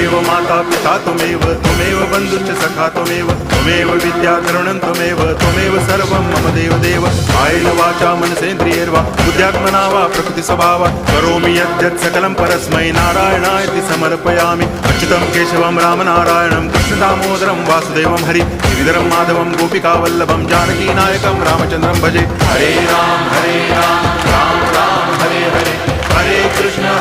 देव माता पिता त्वमेव त्वमेव बन्धुश्च सखा त्वमेव विद्या तरुणं त्वमेव सर्वं मम देव कायेन वाचा मनसेन्द्रियैर्वा बुद्ध्यात्मना वा प्रकृतिस्वभावात् करोमि यद्यत् सकलं परस्मै नारायणायति समर्पयामि अच्युतं केशवं रामनारायणं कृष्णदामोदरं वासुदेवं हरि गिरिधरं माधवं गोपिकावल्लभं जानकीनायकं रामचन्द्रं भजे हरे राम राम राम हरे हरे हरे कृष्ण